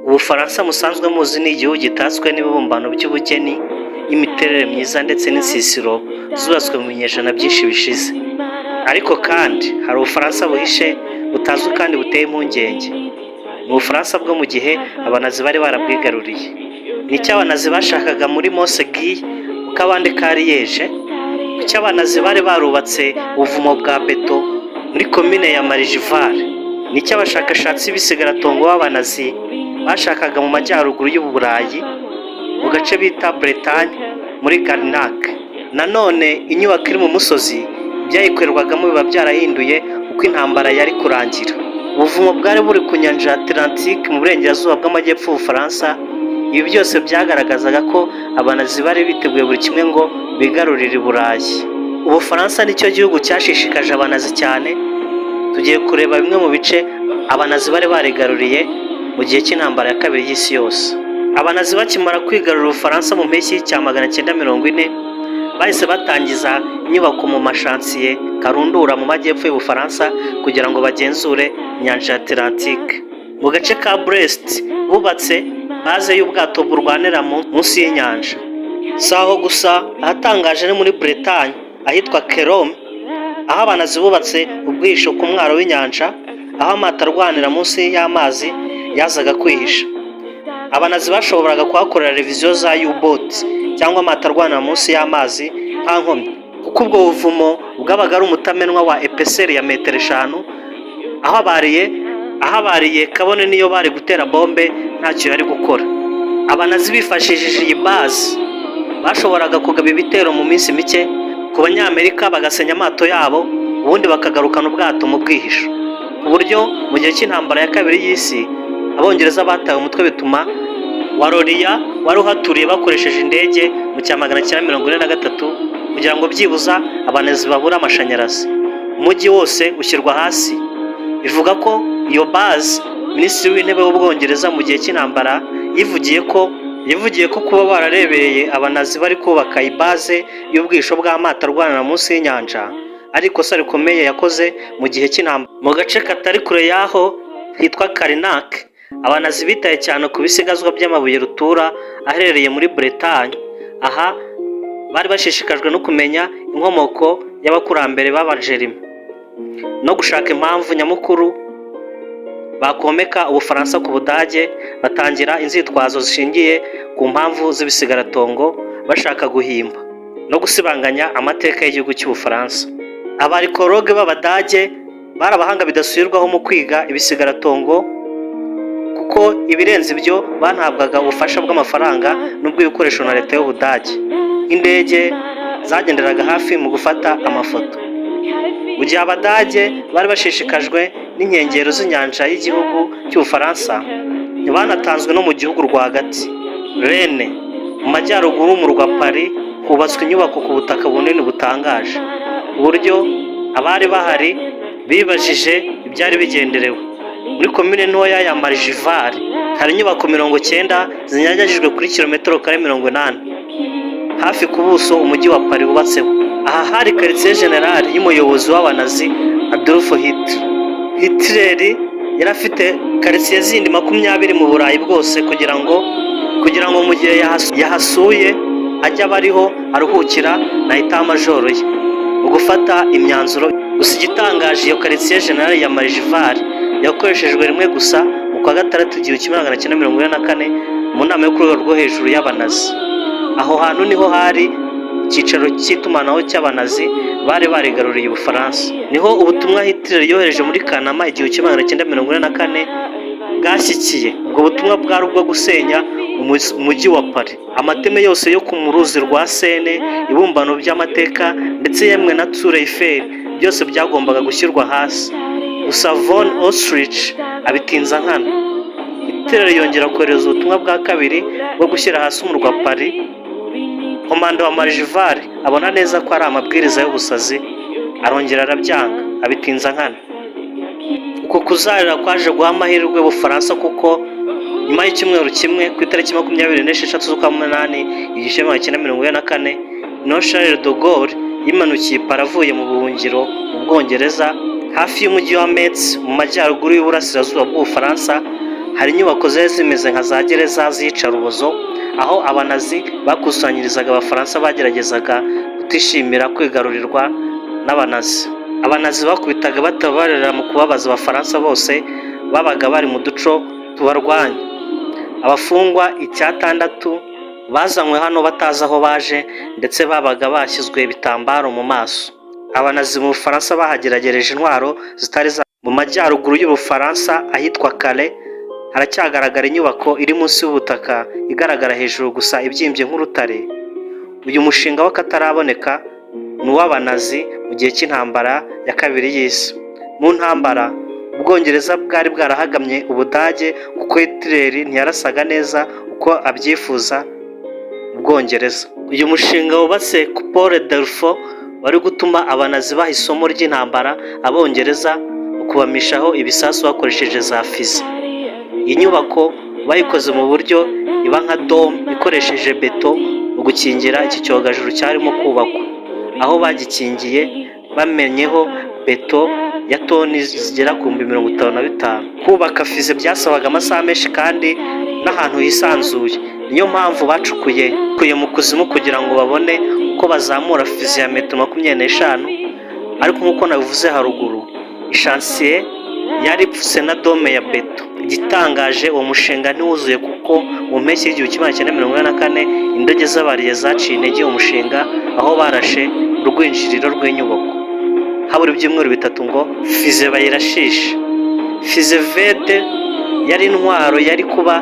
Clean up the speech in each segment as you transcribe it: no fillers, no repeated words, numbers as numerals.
Ubufaransa musanzwe muzi ni igihugu gitatswe n'ibibumbano by'ubugeni, imiterere myiza ndetse n'insisiro zubatswe mu binyejana byinshi bishize. Ariko kandi hari Ubufaransa buhishe butazwi kandi buteye impungenge. Ni Ubufaransa bwo mu gihe abanazi bari barabwigaruriye. Ni icyo abanazi bashakaga muri Montségur mu kabande ka Liège, icyo abanazi bari barubatse ubuvumo bwa beto muri komine ya Marigival. Ni icyo abashakashatsi b'isigaratongo b'abanazi bashakaga mu majyaruguru y'Uburayi mu gace bita Bretagne muri Carnac. Nanone inyubako iri mu musozi byayikorerwagamo biba byarahinduye uko intambara yari kurangira. Ubuvumo bwari buri ku nyanja ya Atlantique mu burengerazuba bw'amajyepfo y'Ubufaransa. Ibi byose byagaragazaga ko abanazi bari biteguye buri kimwe ngo bigarurire i Burayi. Ubufaransa nicyo gihugu cyashishikaje abanazi cyane. Tugiye kureba bimwe mu bice abanazi bari barigaruriye mu gihe cy'intambara ya kabiri y'isi yose. Abanazi bakimara kwigarurira Ubufaransa mu mpeshyi cya 1940, bahise batangiza inyubako mu mashansiye karundura mu majyepfo y'Ubufaransa kugira ngo bagenzure inyanja ya Atlantique. Mu gace ka Brest bubatse baze y'ubwato burwanira munsi y'inyanja. Si aho gusa, ahatangaje ni muri Bretagne ahitwa Kerome, aho abanazi bubatse ubwihisho ku mwaro w'inyanja, aho amato arwanira munsi y'amazi yazaga kwihisha. Abanazi bashoboraga kuhakorera reviziyo za U-boat cyangwa amato arwanira munsi y'amazi nta nkomyi, kuko ubwo buvumo bwabaga ari umutamenwa wa epeseri ya metero 5. aho abariye kabone niyo bari gutera bombe ntacyo yari gukora. Abanazi bifashishije iyi bazi bashoboraga kugaba ibitero mu minsi mike ku Banyamerika, bagasenya amato yabo ubundi bakagarukana ubwato mu bwihisho, ku buryo mu gihe cy'intambara ya kabiri y'isi Abongereza batawe umutwe, bituma Waroriya wari uhaturiye bakoresheje indege mu cya 1943 kugira ngo byibuza abanazi babura amashanyarazi. Umujyi wose ushyirwa hasi. Bivuga ko iyo bazi Minisitiri w'Intebe w'Ubwongereza mu gihe cy'intambara yivugiye ko kuba bararebereye abanazi bari kubaka ibaze y'ubwisho bw'amato arwanira munsi y'inyanja ari ikosa rikomeye yakoze mu gihe cy'intambara. Mu gace katari kure y'aho hitwa Carnac, abanazi bitaye cyane ku bisigazwa by'amabuye rutura aherereye muri Bretagne. Aha bari bashishikajwe no kumenya inkomoko y'abakurambere b'Abajerime no gushaka impamvu nyamukuru bakomeka Ubufaransa ku Budage. Batangira inzitwazo zishingiye ku mpamvu z'ibisigaratongo, bashaka guhimba no gusibanganya amateka y'igihugu cy'Ubufaransa. Abarikologe b'Abadage bari abahanga bidasubirwaho mu kwiga ibisigaratongo, kuko ibirenze ibyo bantabwaga ubufasha bw'amafaranga n'ubw'ibikoresho na leta y'Ubudage. Indege zagenderaga hafi mu gufata amafoto. Mu gihe Abadage bari bashishikajwe n'inkengero z'inyanja y'igihugu cy'Ubufaransa, ntibanatanzwe no mu gihugu rwagati. Rennes mu majyaruguru y'umurwa Paris hubatswe inyubako ku butaka bunini butangaje, ku buryo abari bahari bibajije ibyari bigenderewe. Muri komine ntoya ya Marigival hari inyubako 90 zinyanyagijwe kuri kilometero kare 80 hafi ku buso umujyi wa Paris wubatseho. Aha hari quartier general y'umuyobozi w'abanazi Adolf Hitler. Hitler yari afite quartier zindi 20 mu Burayi bwose kugira ngo mu gihe yahasuye ajya bariho aruhukira na etat-major ye mu gufata imyanzuro. Gusa igitangaje, iyo quartier general ya Marigival yakoreshejwe rimwe gusa mu kwa gatandatu 1944 mu nama yo ku rwego rwo hejuru y'abanazi. Aho hantu niho hari icyicaro cy'itumanaho cy'abanazi bari barigaruriye Ubufaransa. Niho ubutumwa Hitler yohereje muri Kanama 1944 bwashyikiye. Ubwo butumwa bwari ubwo gusenya umujyi wa Paris. Amateme yose yo ku ruzi rwa Seine, ibumbano by'amateka ndetse yemwe na Tour Eiffel byose byagombaga gushyirwa hasi. Gusa von Auschwitz abitinza nkana. Hitler yongera kohereza ubutumwa bwa kabiri bwo gushyira hasi umurwa Paris. Komanda wa Marigival abona neza ko ari amabwiriza y'ubusazi, arongera arabyanga, abitinza nkana. Uko kuzarira kwaje guha amahirwe Ubufaransa, kuko nyuma y'icyumweru kimwe ku itariki 26 z'ukwa munani 1944 no Charles de Gaulle yimanukiye paravuye mu buhungiro mu Bwongereza hafi y'umujyi wa Metz mu majyaruguru y'uburasirazuba bw'Ubufaransa, hari inyubako zari zimeze nka za gereza z'iyicarubozo, aho abanazi bakusanyirizaga abafaransa bageragezaga kutishimira kwigarurirwa n'abanazi. Abanazi bakubitaga batabarira mu kubabaza abafaransa bose babaga bari mu duco tubarwanya. Abafungwa 600 bazanywe hano batazi aho baje, ndetse babaga bashyizwe ibitambaro mu maso. Abanazi mu Bufaransa bahageragereje intwaro zitari za. Mu majyaruguru y'Ubufaransa ahitwa Calais haracyagaragara inyubako iri munsi y'ubutaka igaragara hejuru gusa ibyimbye nk'urutare. Uyu mushinga w'akataraboneka ni uw'abanazi mu gihe cy'intambara ya kabiri y'isi. Mu ntambara Ubwongereza bwari bwarahagamye Ubudage kuko Hitler ntiyarasaga neza uko abyifuza Ubwongereza. Uyu mushinga wubatse ku Pont d'Arfort wari gutuma abanazi baha isomo ry'intambara Abongereza mu kubamishaho ibisasu bakoresheje za fizi. Iyi nyubako bayikoze mu buryo iba nka dome ikoresheje beto mu gukingira iki cyogajuru cyarimo kubakwa, aho bagikingiye bamenyeho beto ya toni zigera ku 55. Kubaka fizi byasabaga amasaha menshi kandi n'ahantu hisanzuye. Niyo mpamvu bacukuye mu kuzimu kugira ngo babone uko bazamura fizi ya metero 25. Ariko nk'uko nabivuze haruguru, ishansiye yari ipfutse na dome ya beto. Igitangaje, uwo mushinga ntiwuzuye kuko mu mpeshyi y'1944 indege z'abariye zaciye intege umushinga, aho barashe urwinjiriro rw'inyubako. Habura ibyumweru 3 ngo fize bayirashishe. Fize vede yari intwaro yari kuba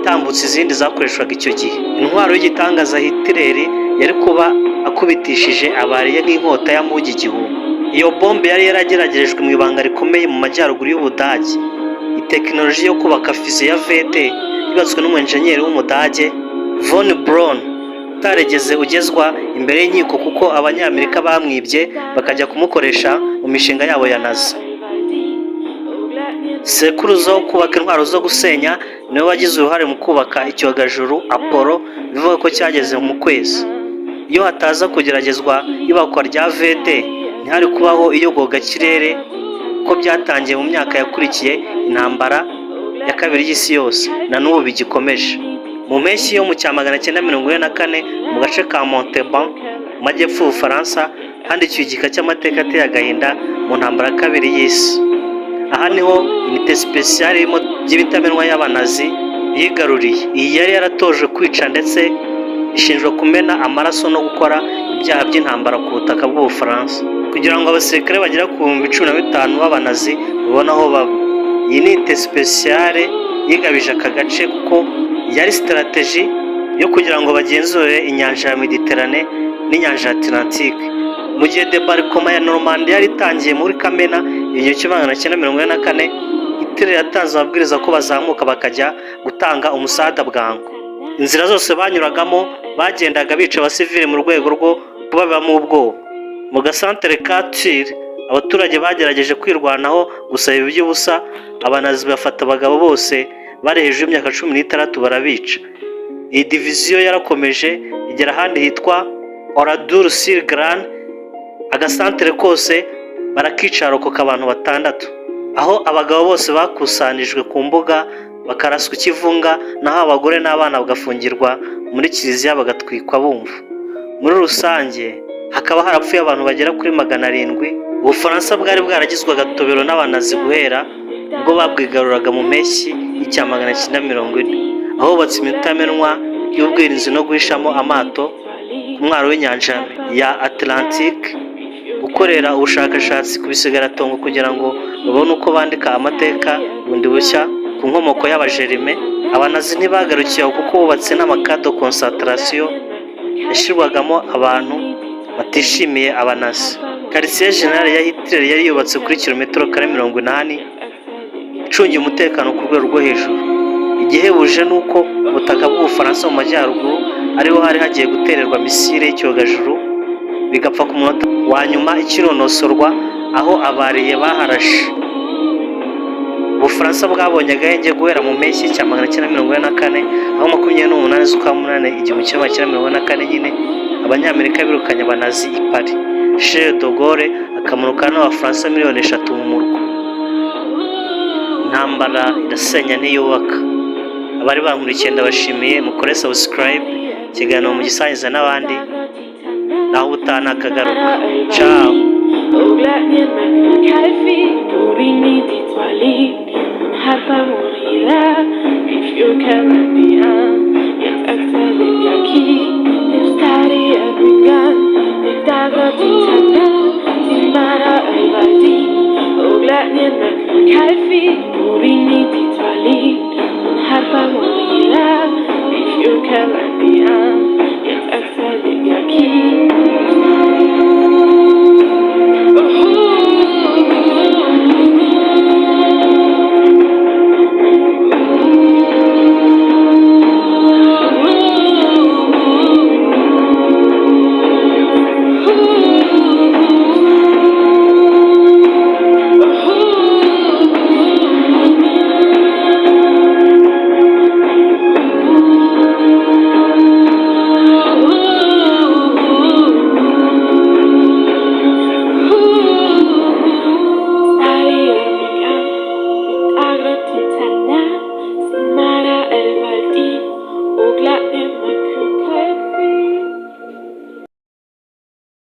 itambutse izindi zakoreshwaga icyo gihe. Intwaro y'igitangaza Hitler yari kuba akubitishije abariye nk'inkota ya mugi igihumbi. Iyo bombe yari yarageragerejwe mu ibanga rikomeye mu majyaruguru y'Ubudage. Itekinoloji yo kubaka fize ya vede yubatswe n'umwenjenyeri w'Umudage von Braun utaregeze ugezwa imbere y'inkiko kuko Abanyamerika bamwibye bakajya kumukoresha mu mishinga yabo ya Nazi. Sekuruza wo kubaka intwaro zo gusenya niwe wagize uruhare mu kubaka icyogajuru Apollo, bivuga ko cyageze mu kwezi. Iyo hataza kugeragezwa ibakwa rya vede ntihari kubaho iyogoga kirere ko byatangiye mu myaka yakurikiye intambara ya kabiri y'isi yose, na n'ubu bigikomeje. Mu mpeshyi yo mu 1944 mu gace ka Montauban mu majyepfo y'Ubufaransa handikiwe igika cy'amateka ateye agahinda mu ntambara ya kabiri y'isi. Aha niho unité spéciale y'ibitamenwa y'abanazi yigaruriye. Iyi yari yaratojwe kwica ndetse ishinjwa kumena amaraso no gukora ibyaha by'intambara ku butaka bw'Ubufaransa, kugira ngo abasirikare bagera ku 15,000 b'abanazi babone aho baba. Iyi ni unité spéciale yigabije aka gace kuko yari strategy yo kugira ngo bagenzure inyanja ya Mediterane n'inyanja ya Atlantique. Mu gihe debarkoma ya Normandie yari itangiye muri Kamena 1944, Hitler yatanze amabwiriza ko bazamuka bakajya gutanga umusada bwangu. Inzira zose banyuragamo bagendaga bica abasivili mu rwego rwo kubabamo ubwoba. Mu gasantere ka Tulle abaturage bagerageje kwirwanaho gusa iby'ubusa. Abanazi bafata abagabo bose bari hejuru y'imyaka 16 barabica. Iyi diviziyo yarakomeje igera ahandi hitwa Oradour-sur-Glane. Agasantere kose barakica rokoka abantu 6, aho abagabo bose bakusanijwe ku mbuga bakaraswa ikivunga, naho abagore n'abana bagafungirwa muri kiliziya bagatwikwa bumva. Muri rusange hakaba harapfuye abantu bagera kuri 700. Ubufaransa bwari bwaragizwe agatobero n'abanazi guhera ubwo babwigaruraga mu mpeshyi y'icya 1940, aho bubatse imitamenwa y'ubwirinzi no guhishamo amato ku mwaro w'inyanja ya Atlantique, gukorera ubushakashatsi ku bisigaratongo kugira ngo babone uko bandika amateka bundi bushya ku nkomoko y'abajerime. Abanazi ntibagarukiye kuko bubatse n'amakado concentration yashyirwagamo abantu batishimiye abanazi. Quartier General ya Hitler yari yubatse kuri kilometero kare 80, icungiye umutekano ku rwego rwo hejuru. Igihebuje nuko ubutaka bw'Ubufaransa mu majyaruguru ariho hari hagiye gutererwa misile y'icyogajuru, bigapfa ku munota wa nyuma ikironosorwa aho abariye baharashe. Ubufaransa bwabonye agahenge guhera mu mpeshyi cya 1944, aho 28 z'ukwa munani 1944 nyine Abanyamerika birukanye abanazi i Paris. Charles de Gaulle akamanuka n'Abafaransa 3 miliyoni mu murwa. intambara irasenya ntiyubaka. Abari bankurikiye ndabashimiye, mukore subscribe, ikiganiro mugisangiza n'abandi, naho ubutaha nakagaruka. Ciao. Harpa morirá, if you can let me